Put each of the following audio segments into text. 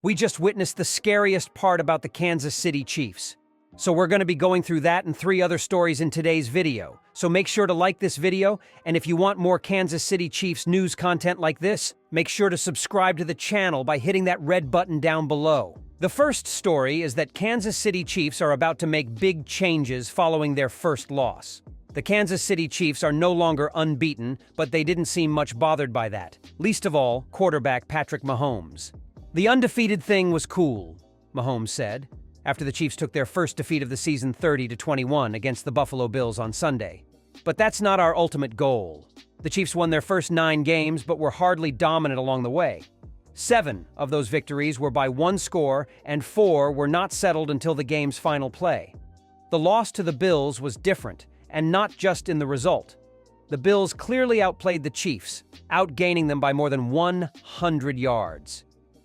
We just witnessed the scariest part about the Kansas City Chiefs. So we're going to be going through that and 3 other stories in today's video. So make sure to like this video, and if you want more Kansas City Chiefs news content like this, make sure to subscribe to the channel by hitting that red button down below. The first story is that Kansas City Chiefs are about to make big changes following their first loss. The Kansas City Chiefs are no longer unbeaten, but they didn't seem much bothered by that. Least of all, quarterback Patrick Mahomes. "The undefeated thing was cool," Mahomes said, after the Chiefs took their first defeat of the season 30-21 against the Buffalo Bills on Sunday. "But that's not our ultimate goal. The Chiefs won their first 9 games, but were hardly dominant along the way. 7 of those victories were by 1 score, and 4 were not settled until the game's final play. The loss to the Bills was different, and not just in the result. The Bills clearly outplayed the Chiefs, outgaining them by more than 100 yards.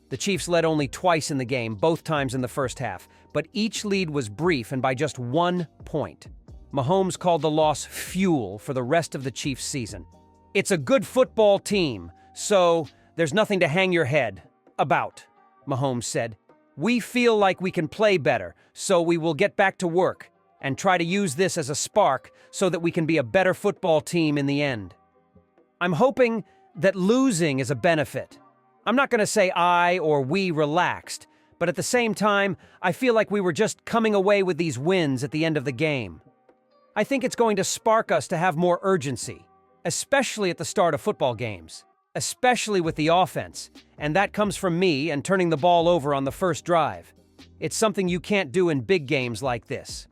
The Chiefs led only twice in the game, both times in the first half, but each lead was brief and by just 1 point. Mahomes called the loss fuel for the rest of the Chiefs' season. "It's a good football team, so there's nothing to hang your head about," Mahomes said. "We feel like we can play better, so we will get back to work and try to use this as a spark so that we can be a better football team in the end. I'm hoping that losing is a benefit. I'm not going to say I or we relaxed, but at the same time, I feel like we were just coming away with these wins at the end of the game. I think it's going to spark us to have more urgency, especially at the start of football games, especially with the offense, and that comes from me and turning the ball over on the first drive. It's something you can't do in big games like this."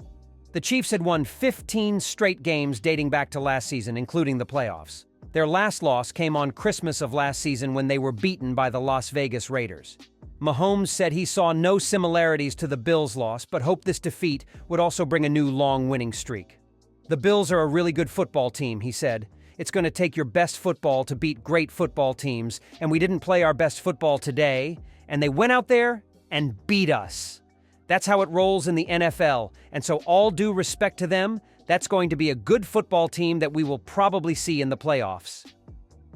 The Chiefs had won 15 straight games dating back to last season, including the playoffs. Their last loss came on Christmas of last season when they were beaten by the Las Vegas Raiders. Mahomes said he saw no similarities to the Bills' loss, but hoped this defeat would also bring a new long winning streak. "The Bills are a really good football team," he said. "It's going to take your best football to beat great football teams, and we didn't play our best football today, and they went out there and beat us. That's how it rolls in the NFL, and so all due respect to them, that's going to be a good football team that we will probably see in the playoffs."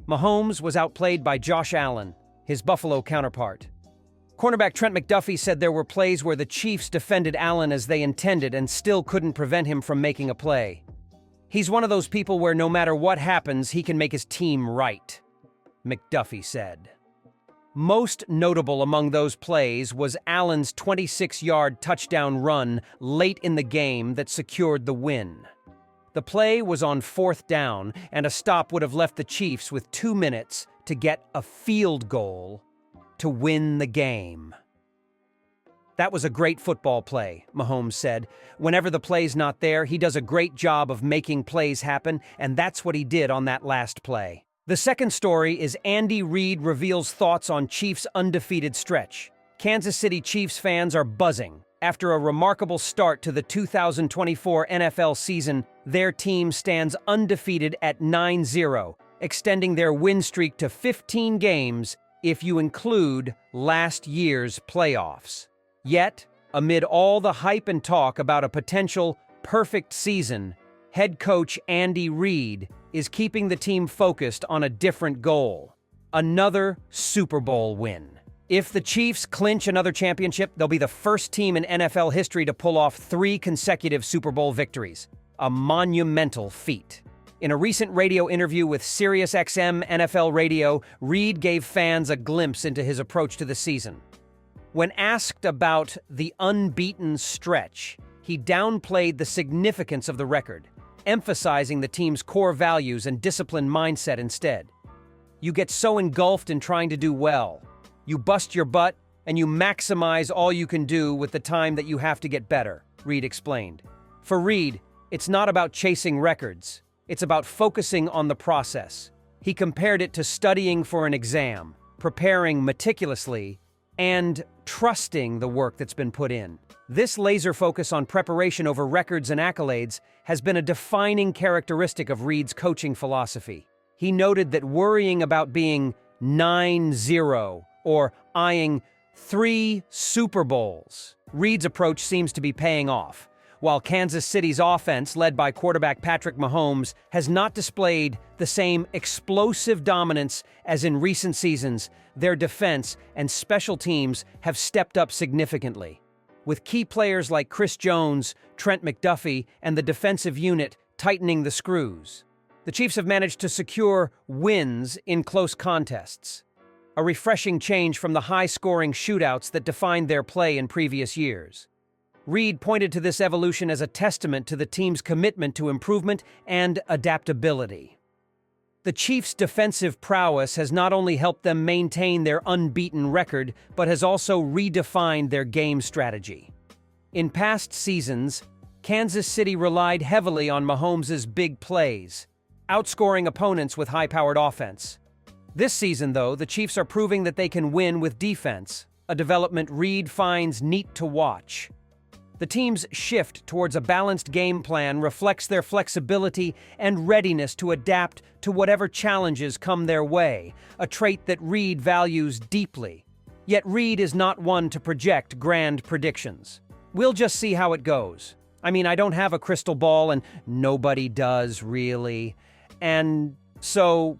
Mahomes was outplayed by Josh Allen, his Buffalo counterpart. Cornerback Trent McDuffie said there were plays where the Chiefs defended Allen as they intended and still couldn't prevent him from making a play. "He's one of those people where no matter what happens, he can make his team right," McDuffie said. Most notable among those plays was Allen's 26-yard touchdown run late in the game that secured the win. The play was on 4th down, and a stop would have left the Chiefs with 2 minutes to get a field goal to win the game. "That was a great football play," Mahomes said. "Whenever the play's not there, he does a great job of making plays happen, and that's what he did on that last play." The second story is Andy Reid reveals thoughts on Chiefs' undefeated stretch. Kansas City Chiefs fans are buzzing. After a remarkable start to the 2024 NFL season, their team stands undefeated at 9-0, extending their win streak to 15 games if you include last year's playoffs. Yet, amid all the hype and talk about a potential perfect season, head coach Andy Reid is keeping the team focused on a different goal: another Super Bowl win. If the Chiefs clinch another championship, they'll be the first team in NFL history to pull off 3 consecutive Super Bowl victories, a monumental feat. In a recent radio interview with Scariest NFL Radio, Reid gave fans a glimpse into his approach to the season. When asked about the unbeaten stretch, he downplayed the significance of the record, emphasizing the team's core values and disciplined mindset instead. "You get so engulfed in trying to do well. You bust your butt, and you maximize all you can do with the time that you have to get better," Reid explained. For Reid, it's not about chasing records. It's about focusing on the process. He compared it to studying for an exam, preparing meticulously, and trusting the work that's been put in. This laser focus on preparation over records and accolades has been a defining characteristic of Reid's coaching philosophy. He noted that worrying about being 9-0 or eyeing 3 Super Bowls, Reid's approach seems to be paying off. While Kansas City's offense, led by quarterback Patrick Mahomes, has not displayed the same explosive dominance as in recent seasons, their defense and special teams have stepped up significantly. With key players like Chris Jones, Trent McDuffie, and the defensive unit tightening the screws, the Chiefs have managed to secure wins in close contests. A refreshing change from the high-scoring shootouts that defined their play in previous years. Reid pointed to this evolution as a testament to the team's commitment to improvement and adaptability. The Chiefs' defensive prowess has not only helped them maintain their unbeaten record, but has also redefined their game strategy. In past seasons, Kansas City relied heavily on Mahomes' big plays, outscoring opponents with high-powered offense. This season, though, the Chiefs are proving that they can win with defense, a development Reid finds neat to watch. The team's shift towards a balanced game plan reflects their flexibility and readiness to adapt to whatever challenges come their way, a trait that Reid values deeply. Yet Reid is not one to project grand predictions. We'll just see how it goes. I mean, I don't have a crystal ball, and nobody does, really. And so,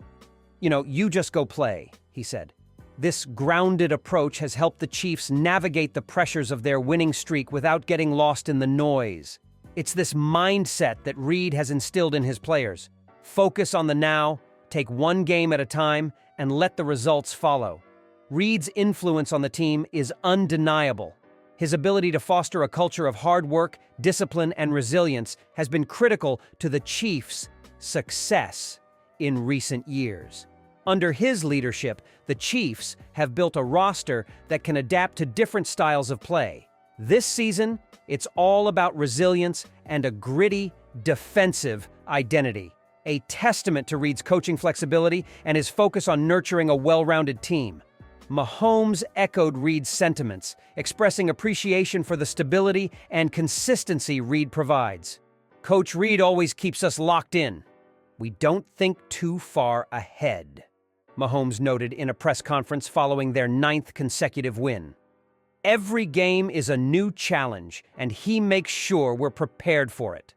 you just go play, he said. This grounded approach has helped the Chiefs navigate the pressures of their winning streak without getting lost in the noise. It's this mindset that Reid has instilled in his players. Focus on the now, take one game at a time, and let the results follow. Reid's influence on the team is undeniable. His ability to foster a culture of hard work, discipline, and resilience has been critical to the Chiefs' success in recent years. Under his leadership, the Chiefs have built a roster that can adapt to different styles of play. This season, it's all about resilience and a gritty, defensive identity, a testament to Reid's coaching flexibility and his focus on nurturing a well-rounded team. Mahomes echoed Reid's sentiments, expressing appreciation for the stability and consistency Reid provides. Coach Reid always keeps us locked in. We don't think too far ahead, Mahomes noted in a press conference following their 9th consecutive win. Every game is a new challenge, and he makes sure we're prepared for it.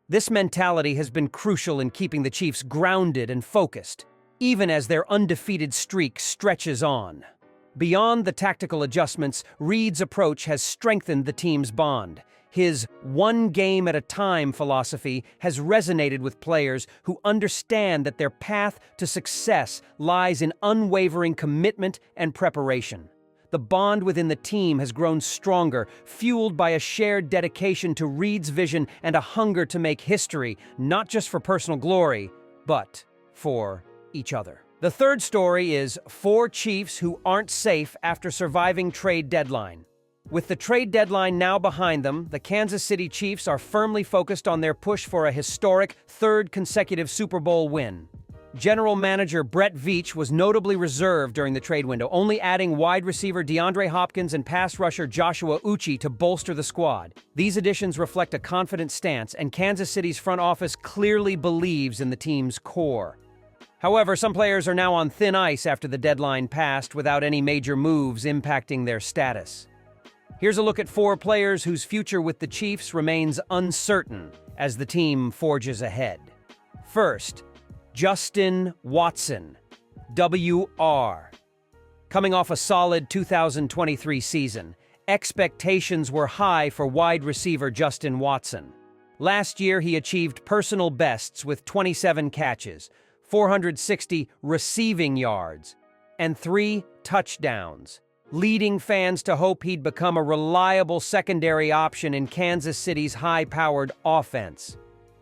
This mentality has been crucial in keeping the Chiefs grounded and focused, even as their undefeated streak stretches on. Beyond the tactical adjustments, Reid's approach has strengthened the team's bond. His one-game-at-a-time philosophy has resonated with players who understand that their path to success lies in unwavering commitment and preparation. The bond within the team has grown stronger, fueled by a shared dedication to Reid's vision and a hunger to make history, not just for personal glory, but for each other. The third story is 4 Chiefs who aren't safe after surviving trade deadline. With the trade deadline now behind them, the Kansas City Chiefs are firmly focused on their push for a historic 3rd consecutive Super Bowl win. General Manager Brett Veach was notably reserved during the trade window, only adding wide receiver DeAndre Hopkins and pass rusher Joshua Uche to bolster the squad. These additions reflect a confident stance, and Kansas City's front office clearly believes in the team's core. However, some players are now on thin ice after the deadline passed without any major moves impacting their status. Here's a look at 4 players whose future with the Chiefs remains uncertain as the team forges ahead. First, Justin Watson, WR. Coming off a solid 2023 season, expectations were high for wide receiver Justin Watson. Last year, he achieved personal bests with 27 catches, 460 receiving yards, and 3 touchdowns, leading fans to hope he'd become a reliable secondary option in Kansas City's high-powered offense.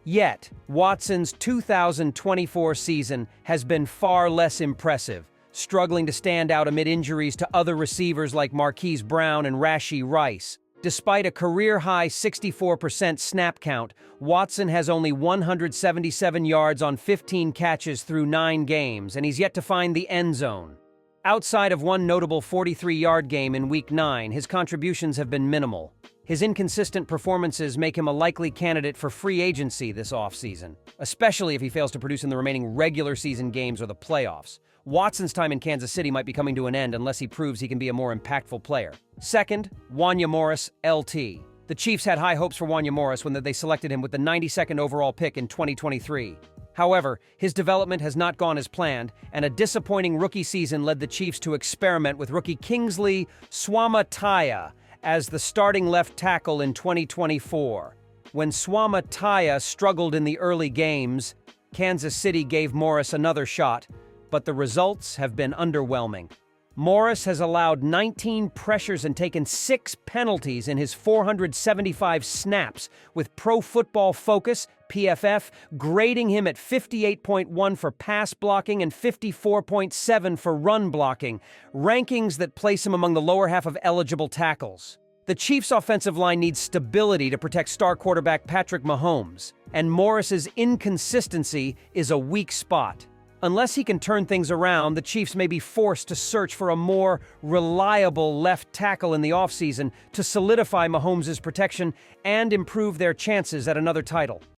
Yet, Watson's 2024 season has been far less impressive, struggling to stand out amid injuries to other receivers like Marquise Brown and Rashee Rice. Despite a career-high 64% snap count, Watson has only 177 yards on 15 catches through 9 games, and he's yet to find the end zone. Outside of one notable 43-yard game in Week 9, his contributions have been minimal. His inconsistent performances make him a likely candidate for free agency this offseason, especially if he fails to produce in the remaining regular season games or the playoffs. Watson's time in Kansas City might be coming to an end unless he proves he can be a more impactful player. Second, Wanya Morris, LT. The Chiefs had high hopes for Wanya Morris when they selected him with the 92nd overall pick in 2023. However, his development has not gone as planned, and a disappointing rookie season led the Chiefs to experiment with rookie Kingsley Suamataia as the starting left tackle in 2024. When Suamataia struggled in the early games, Kansas City gave Morris another shot, but the results have been underwhelming. Morris has allowed 19 pressures and taken 6 penalties in his 475 snaps, with Pro Football Focus, PFF, grading him at 58.1 for pass blocking and 54.7 for run blocking, rankings that place him among the lower half of eligible tackles. The Chiefs' offensive line needs stability to protect star quarterback Patrick Mahomes, and Morris's inconsistency is a weak spot. Unless he can turn things around, the Chiefs may be forced to search for a more reliable left tackle in the offseason to solidify Mahomes' protection and improve their chances at another title.